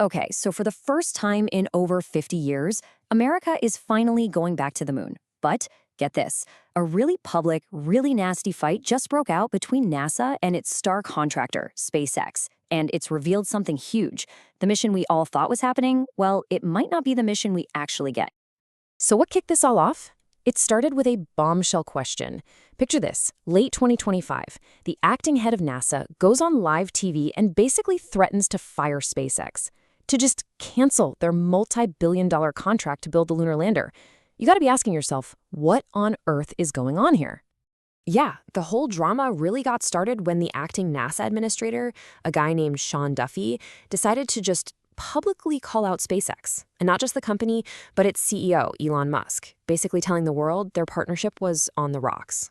Okay, so for the first time in over 50 years, America is finally going back to the moon. But get this, a really public, really nasty fight just broke out between NASA and its star contractor, SpaceX. And it's revealed something huge. The mission we all thought was happening, well, it might not be the mission we actually get. So what kicked this all off? It started with a bombshell question. Picture this, late 2025, the acting head of NASA goes on live TV and basically threatens to fire SpaceX, to just cancel their multi-billion-dollar contract to build the lunar lander. You gotta be asking yourself, what on earth is going on here? Yeah, the whole drama really got started when the acting NASA administrator, a guy named Sean Duffy, decided to just publicly call out SpaceX, and not just the company, but its CEO, Elon Musk, basically telling the world their partnership was on the rocks.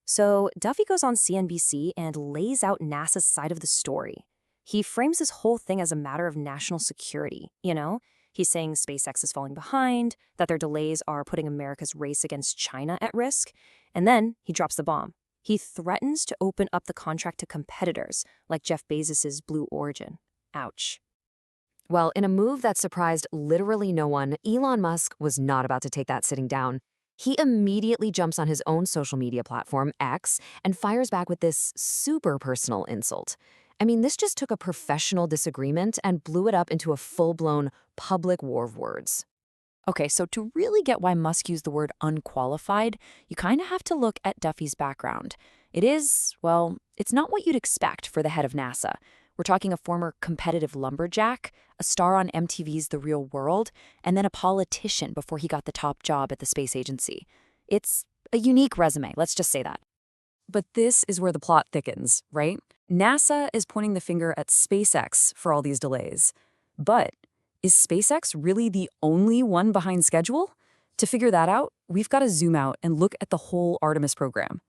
So Duffy goes on CNBC and lays out NASA's side of the story. He frames this whole thing as a matter of national security, you know? He's saying SpaceX is falling behind, that their delays are putting America's race against China at risk, and then he drops the bomb. He threatens to open up the contract to competitors, like Jeff Bezos's Blue Origin. Ouch. Well, in a move that surprised literally no one, Elon Musk was not about to take that sitting down. He immediately jumps on his own social media platform, X, and fires back with this super personal insult. I mean, this just took a professional disagreement and blew it up into a full-blown public war of words. Okay, so to really get why Musk used the word unqualified, you kind of have to look at Duffy's background. It is, well, it's not what you'd expect for the head of NASA. We're talking a former competitive lumberjack, a star on MTV's The Real World, and then a politician before he got the top job at the space agency. It's a unique resume, let's just say that. But this is where the plot thickens, right? NASA is pointing the finger at SpaceX for all these delays. But is SpaceX really the only one behind schedule? To figure that out, we've got to zoom out and look at the whole Artemis program.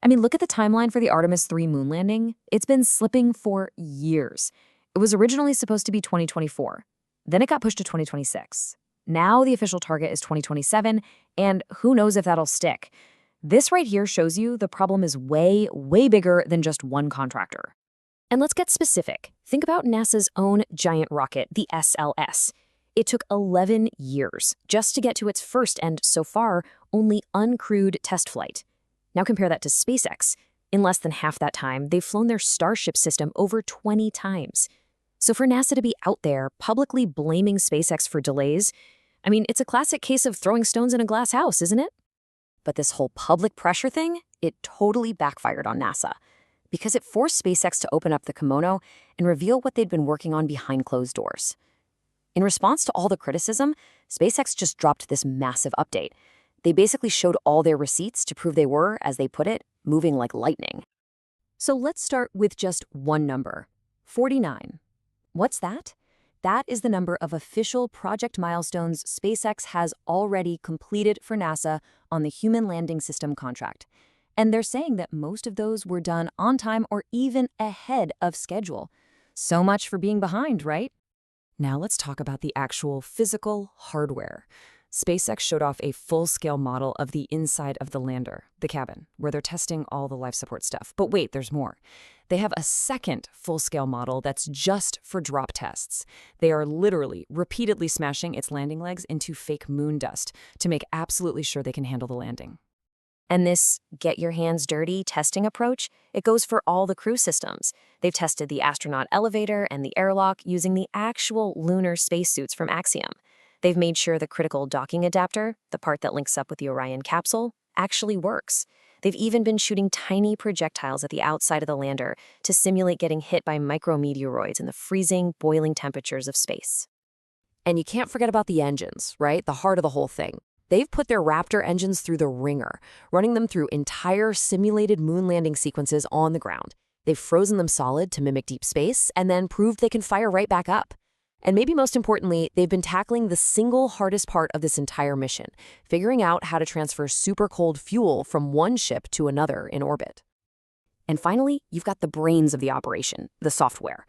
I mean, look at the timeline for the Artemis 3 moon landing. It's been slipping for years. It was originally supposed to be 2024. Then it got pushed to 2026. Now the official target is 2027, and who knows if that'll stick. This right here shows you the problem is way, way bigger than just one contractor. And let's get specific. Think about NASA's own giant rocket, the SLS. It took 11 years just to get to its first and, so far, only uncrewed test flight. Now compare that to SpaceX. In less than half that time, they've flown their Starship system over 20 times. So for NASA to be out there publicly blaming SpaceX for delays, I mean, it's a classic case of throwing stones in a glass house, isn't it? But this whole public pressure thing, it totally backfired on NASA, because it forced SpaceX to open up the kimono and reveal what they'd been working on behind closed doors. In response to all the criticism, SpaceX just dropped this massive update. They basically showed all their receipts to prove they were, as they put it, moving like lightning. So let's start with just one number, 49. What's that? That is the number of official project milestones SpaceX has already completed for NASA on the Human Landing System contract. And they're saying that most of those were done on time or even ahead of schedule. So much for being behind, right? Now let's talk about the actual physical hardware. SpaceX showed off a full-scale model of the inside of the lander, the cabin, where they're testing all the life support stuff. But wait, there's more. They have a second full-scale model that's just for drop tests. They are literally repeatedly smashing its landing legs into fake moon dust to make absolutely sure they can handle the landing. And this get your hands dirty testing approach, it goes for all the crew systems. They've tested the astronaut elevator and the airlock using the actual lunar spacesuits from Axiom. They've made sure the critical docking adapter, the part that links up with the Orion capsule, actually works. They've even been shooting tiny projectiles at the outside of the lander to simulate getting hit by micrometeoroids in the freezing, boiling temperatures of space. And you can't forget about the engines, right? The heart of the whole thing. They've put their Raptor engines through the ringer, running them through entire simulated moon landing sequences on the ground. They've frozen them solid to mimic deep space and then proved they can fire right back up. And maybe most importantly, they've been tackling the single hardest part of this entire mission, figuring out how to transfer super cold fuel from one ship to another in orbit. And finally, you've got the brains of the operation, the software.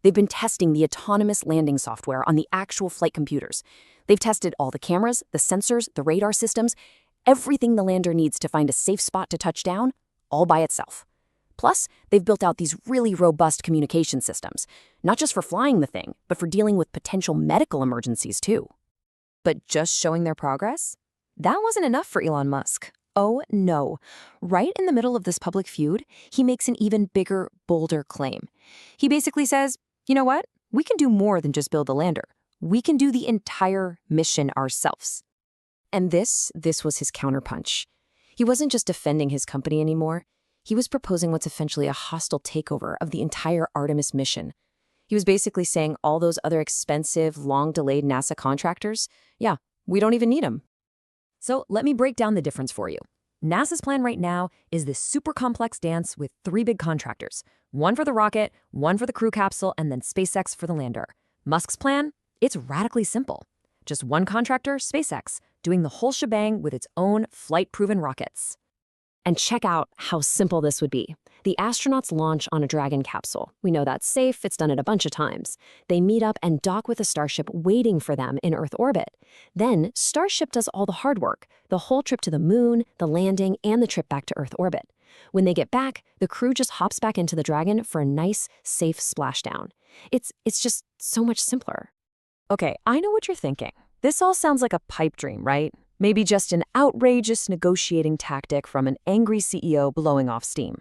They've been testing the autonomous landing software on the actual flight computers. They've tested all the cameras, the sensors, the radar systems, everything the lander needs to find a safe spot to touch down, all by itself. Plus, they've built out these really robust communication systems, not just for flying the thing, but for dealing with potential medical emergencies too. But just showing their progress? That wasn't enough for Elon Musk. Oh no. Right in the middle of this public feud, he makes an even bigger, bolder claim. He basically says, you know what? We can do more than just build a lander. We can do the entire mission ourselves. And this was his counterpunch. He wasn't just defending his company anymore. He was proposing what's essentially a hostile takeover of the entire Artemis mission. He was basically saying all those other expensive, long-delayed NASA contractors, yeah, we don't even need them. So let me break down the difference for you. NASA's plan right now is this super complex dance with 3 big contractors. One for the rocket, one for the crew capsule, and then SpaceX for the lander. Musk's plan? It's radically simple. Just one contractor, SpaceX, doing the whole shebang with its own flight-proven rockets. And check out how simple this would be. The astronauts launch on a Dragon capsule. We know that's safe, it's done it a bunch of times. They meet up and dock with a Starship waiting for them in Earth orbit. Then, Starship does all the hard work, the whole trip to the moon, the landing, and the trip back to Earth orbit. When they get back, the crew just hops back into the Dragon for a nice, safe splashdown. It's just so much simpler. Okay, I know what you're thinking. This all sounds like a pipe dream, right? Maybe just an outrageous negotiating tactic from an angry CEO blowing off steam.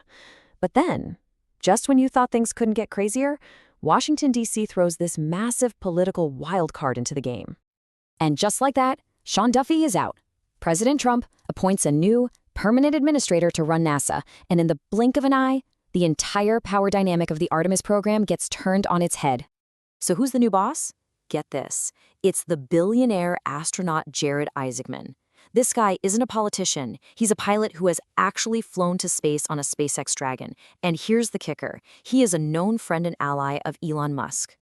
But then, just when you thought things couldn't get crazier, Washington, D.C. throws this massive political wildcard into the game. And just like that, Sean Duffy is out. President Trump appoints a new, permanent administrator to run NASA, and in the blink of an eye, the entire power dynamic of the Artemis program gets turned on its head. So who's the new boss? Get this. It's the billionaire astronaut Jared Isaacman. This guy isn't a politician. He's a pilot who has actually flown to space on a SpaceX Dragon. And here's the kicker. He is a known friend and ally of Elon Musk.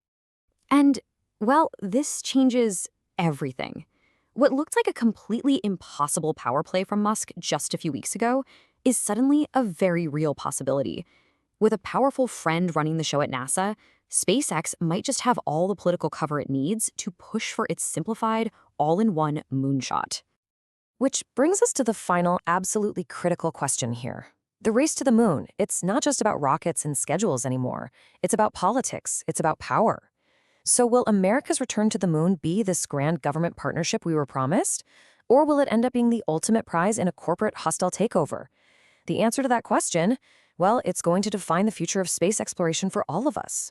And, well, this changes everything. What looked like a completely impossible power play from Musk just a few weeks ago is suddenly a very real possibility. With a powerful friend running the show at NASA, SpaceX might just have all the political cover it needs to push for its simplified, all-in-one moonshot. Which brings us to the final, absolutely critical question here. The race to the moon, it's not just about rockets and schedules anymore. It's about politics. It's about power. So will America's return to the moon be this grand government partnership we were promised? Or will it end up being the ultimate prize in a corporate hostile takeover? The answer to that question, well, it's going to define the future of space exploration for all of us.